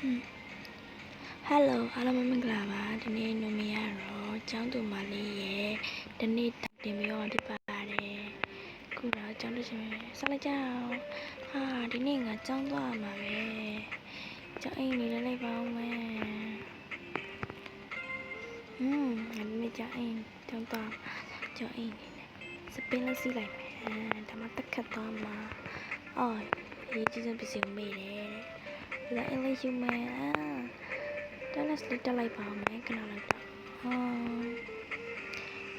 Hello အားလုံးမင်္ဂလာပါဒီနေ့နမရတော့ကျောင်းသူမလေးရဲ့ဒီနေ့တင်ပြီးတော့ဖြစ်ပါတယ်ခုတော့ကျောင်းသူရှင်ဆက်လိုက်ကြအောင်ဟာဒီနေ့ငါကျောင်းသွားမှာပဲကျောင်းအိမ်နေလိုက်ပါဦးမယ်ငါဒီနေ့ကျောင်းအိမ်ကျောင်းသွားကျောင်းအိမ်နေစပင်းလေးစီးလိုက်မယ်ဒါမှတက်ခတ်သွားမှာအော်ရေးကြည့်စမ်းပစ္စည်းမေးတယ်လာအင်္ဂလိပ်ယူမယ်တန်းလက်စတက်လိုက်ပါမယ်ခဏလိုက်တော့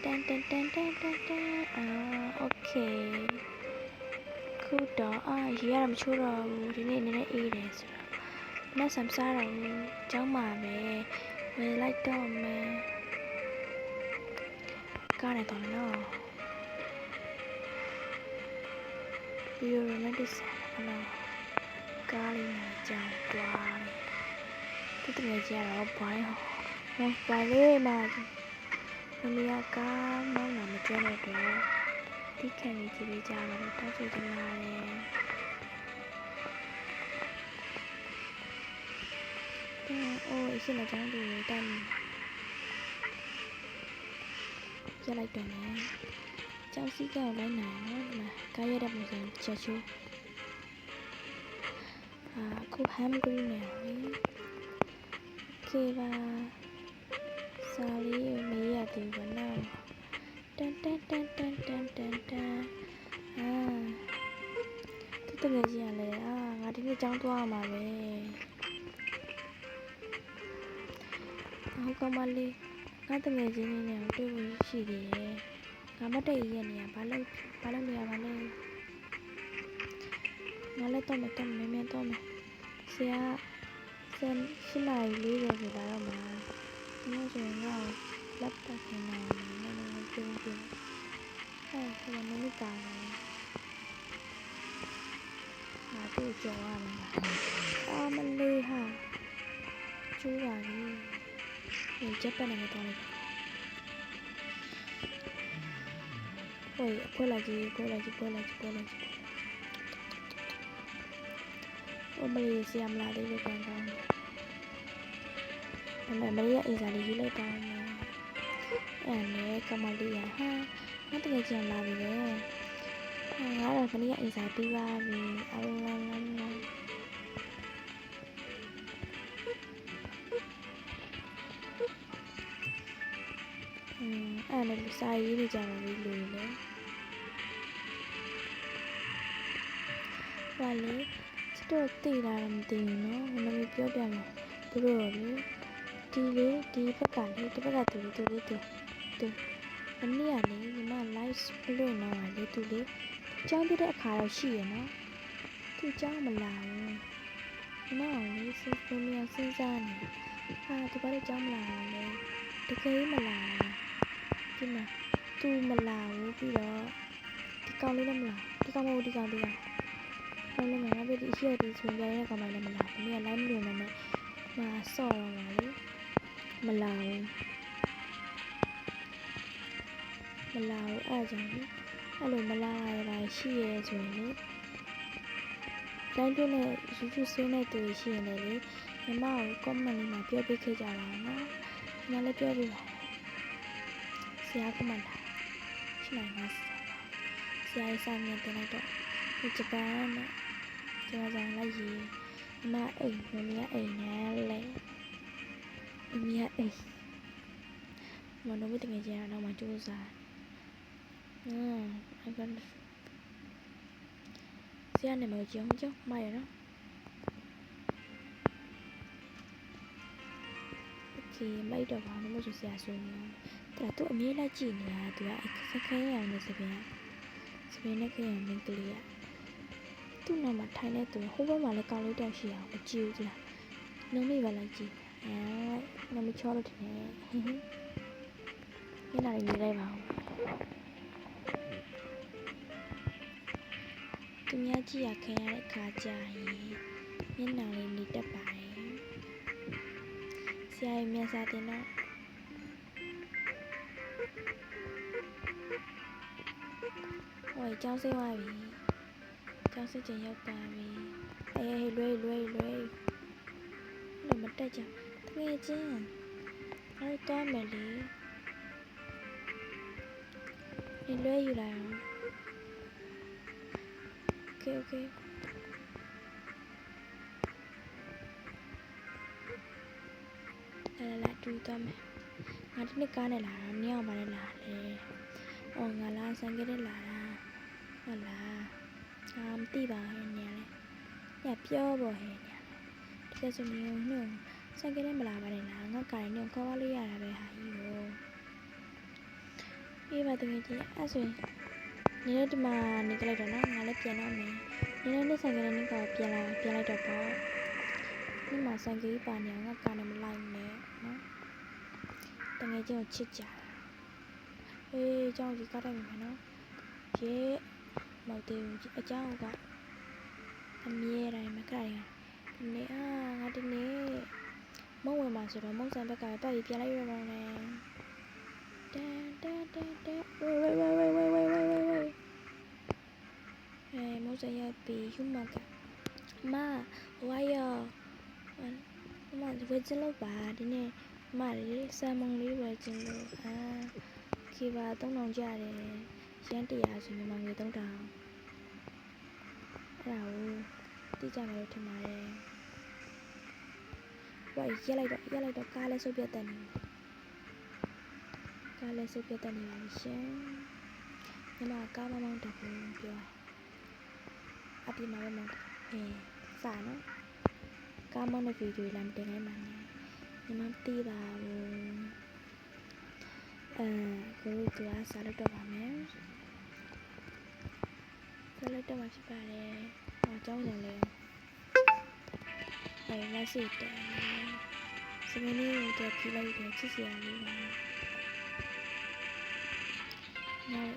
တန်โอเคခုတော့ရေးရတာမချိုးတော့ဘူးဒီနေ့နည်းနည်းအေးတယ်ဆိုတော့မဆမ်စားတော့ကျောင်းမှာပဲဝယ်လိုက်တော့မယ်ကားနဲ့တော့နော်ပြီးတော့လည်းဒီစားနော်ကားလေးနဲ့ကြောင်းတွားတယ်တကယ်ကြတော့ဘိုင်းဟောဘိုင်းလေးမှာမမရကားမောင်းလာမကျွမ်းတဲ့တော့ဒီခံနေကြည့်ပေးကြပါတော့တောက်ဆိုချင်ပါတယ်အိုးအစ်မကျောင်းသူတန်းပြလိုက်တော့မယ်ကျောင်းစီးကောက်လိုက်နိုင်နော်ဒီမှာကားရတဲ့ပုံစံချက်ချိုးအခုဟမ်ဂရီနဲ့ခေပါစာလေးမေးရတယ်ဗောနော်တန်တန်သူတကယ်ကြီးရလဲငါဒီနေ့ကျောင်းသွားမှာပဲဟုတ်ကမလေးငါတကယ်ကြီးနေနဲ့တွေ့ဖို့ရှိသေးတယ်ငါမတည့်ရနေရဘာလို့နေရပါလဲငါလည်းတော့မမြင်တော့မယ်ဆရာရှင်းလိုက်လေးပဲဆိုတော့မှာဒီလိုဆိုရင်တော့လက်ပတ်နေမှာလည်းကျုံကျုံဟိုမနေ့တာလည်းငါတို့ကြော်ရမှာမလေးဟာကျိုးပါလေဒီချက်ပတ်နေတော့လေဟိုဖွဲလိုက်ကြီးโอ้မလေးဆရာမလာသေးလို့ပြန်ကောင်းတယ်။မလေးရဲ့အိမ်စာလေးရေးလိုက်ပါမယ်။အဲ့နဲ့ကမလေးရဟာငါတကယ်ကြံလာပြီလေ။ငါတော့မလေးရဲ့အိမ်စာပြီးပါပြီ။အလောအဲ့နဲ့စာရေးနေကြတယ်လေလူလေ။ဘာလဲတော့သိတာတော့မသိဘူးနော်မမေပြောပြမယ်သူတို့ရောလေဒီဘက်ကလေဒီဘက်ကသူမနေ့ကလေညီမ live လို့နော်လေသူလေကြောင်းပြတဲ့အခါတော့ရှိရနော်သူကြောင်းမလာဘူးညီမအောင်လေစဉ်းစားနေသူဘာလို့ကြောင်းမလာလဲတကယ်မလာဒီမှာသူမလာဘူးပြီးတော့ဒီကောင်လေးလည်းမလာဒီကောင်မဟုတ်ဒီကောင်လေးလည်းမလာပြီဒီရှိရဒီဆိုရင်ရတဲ့ကောင်မလည်းမလာဘူး။နေ့က live မလို့နဲ့မဆော့တော့ပါလေ။မလာဘူးအဲ့ကြောင့်အဲ့လိုမလာရတာရှိရဲဆိုရင်လေတိုင်းတွင်းနဲ့ယူဆွေးနေတူရှိရင်လေညီမကို comment လေးမှာပြောပြခဲ့ကြပါနော်။ညီမလည်းပြောပြပါဆရာကမှလာရှိနိုင်ပါဆရာရေးစာမြင်တင်လိုက်တော့ဒီဂျပန်နဲ့ကျောင်းဆောင်လိုက်ရေးမအိမ်မမအိမ်နဲ့လေမမအိမ်မတော်မတငယ်ကြရတော့မှစူးစားအဲ့ကဆရာနဲ့မကြောင်းမရနော်โอเคမိုက်တော့ဘာလို့မဆိုဆရာဆိုနေတယ်သူအမြဲလိုက်ကြည့်နေတာသူကခက်ရအောင်နေစပင်းနဲ့ခက်ရအောင်မင်းကလေးอ่ะသူ့နောက်မှာထိုင်နေသူဟိုဘက်မှာလည်းကောင်းလေးတောက်ရှိအောင်မကြည့်ဘူးလားနုံမိပဲလိုက်ကြည့်နုံမချောလို့တင်နေညနေလေးနေလိုက်ပါဦးသူများကြည့်ရခင်ရတဲ့ခါကြရင်ညနေလေးနေတတ်ပါတယ်ဆရာရဲ့မျက်စာတင်တော့ဟိုကျောင်းဆေးသွားပြီကျောင်းစစ်ကျင်ရောက်ပါပြီလွဲ လို့မတက်ကြတကယ်ချင်းအဲ့တော့မယ်လေဒီလွဲယူလိုက်အောင်โอเคလာတူတော့မယ်ငါဒီနေ့ကားနဲ့လာတာနင်းအောင်ပါနဲ့လာလေအော်ငါလာဆိုင်ကလေးလာတာဟုတ်လားမသိပါနဲ့ညလေညပြောပေါ်ဟဲ့ညတကယ်ဆိုနေနှုတ်ဆိုင်ကလေးမလာပါနဲ့လားငါကားနဲ့ခေါ်ပါလို့ရတာပဲဟာကြီးကိုအေးပါတကယ်ကြီးအဲ့ဆိုရင်နင်းဒီမှာနေကြလိုက်တော့နော်ငါလည်းပြန်တော့မယ်နင်းလည်းဆိုင်ကလေးနဲ့ကပြန်လိုက်တော့ပေါ့ဒီမှာဆိုင်ကလေးပါနေအောင်ငါကားနဲ့မလိုက်နဲ့နော်တကယ်ကြီးကိုချစ်ကြအေးเจ้าကြီးကားတိုင်းမယ်နော်ရေမောက်သေးဘူးအเจ้าကအမြဲတမ်းမကြရဒီနေ့ငါဒီနေ့မုံဝင်မှာဆိုတော့မုံဆိုင်ဘက်ကပဲပတ်ပြီးပြန်လိုက်ရတော့လေဝေးမုံဆိုင်ရပြီးယူမကအမဝါရောအမဝယ်ချင်လို့ပါဒီနေ့အမလေးဆာမုံလေးဝယ်ချင်လို့ခေပါ3000ကျတယ်ရန်100ဆိုမြန်မာငွေ3000အဲ့ဒါကိုတိကျမယ်လို့ထင်ပါတယ်ဝိုင်းရက်လိုက်တော့ကားလည်းစုပ်ပြတ်တက်နေပါပြီရှင်ညီမကားမမောင်းတက်ဘူးပြောအပြင်မှာပဲမောင်းစာနော်ကားမောင်းတဲ့ဗီဒီယိုလာမတင်နိုင်ပါနဲ့ညီမသိပါဘူးကိုသူကစားလို့တော့ပါမယ်စားလို့တော့မှဖြစ်ပါတယ်အကြောင်းကြောင့်လည်းလက်ရှိတယ်စမင်းလေးကိုကြည့်လိုက်တယ်ချစ်စရာလေးပါနောက်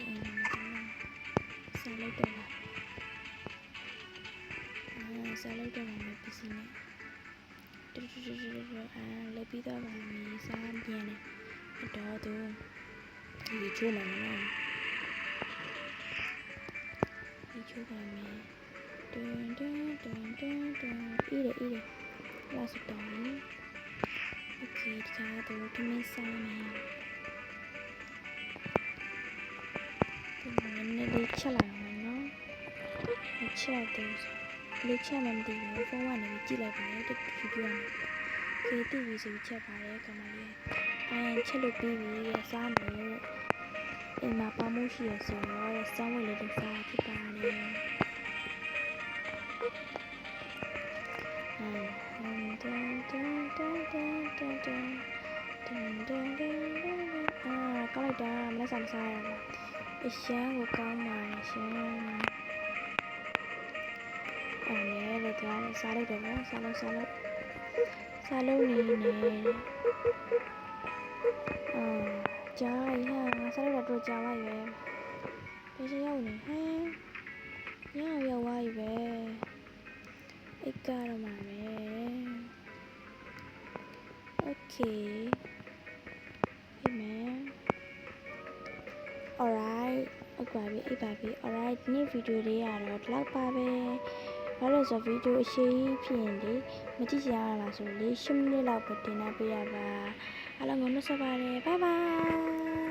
စားလို့တော့ပါစားလို့တော့မှပစ္စည်းနဲ့တူလက်ပြီးတော့ပါမီစားပြန်တယ်တော့သူဒီချိုးမှာနော်ဒီချိုးပါမယ်တွန်းအေးလာစတော့โอเคဒီကတော့ဒီမင်းစားမယ်ဒီမင်းလေးချက်လိုက်အောင်နော်ချက်တယ်လေးချက်မှမသိဘူးဖုန်းကနေကြည့်လိုက်ပါလေတူတူပြောနေခေတီဗီဆိုချက်ပါတယ်ကမလေးချက်လို့ပြီးပြီစားမယ်အိမ်မှာပါမှုရှိရဆိုတော့စောင်းဝယ်လေးလုပ်စားဖြစ်ပါတယ်ကောက်လိုက်တာမလက်ဆောင်စားရတာအရှမ်းကိုကောင်းပါတယ်ရှင်လေတော့စားလိုက်တော့နော်စားလို့နေကြာရဟာစားလိုက်တော့ကြာပါရွယ်ဒီစရောက်နေညရောက်သွားပြီပဲအိတ်ကတော့မှာပဲโอเคamen alright ဟုတ်ပါပြီအိပ်ပါပြီ alright ဒီနေ့ဗီဒီယိုလေးကတော့ဒီလောက်ပါပဲဘာလို့ဆိုဗီဒီယိုအရှိဖြစ်ရင်လေမကြည့်ကြရလားဆိုလေ10မိနစ်လောက်ပဲတင်ပေးရပါအားလုံးကိုနှုတ်ဆက်ပါတယ် bye bye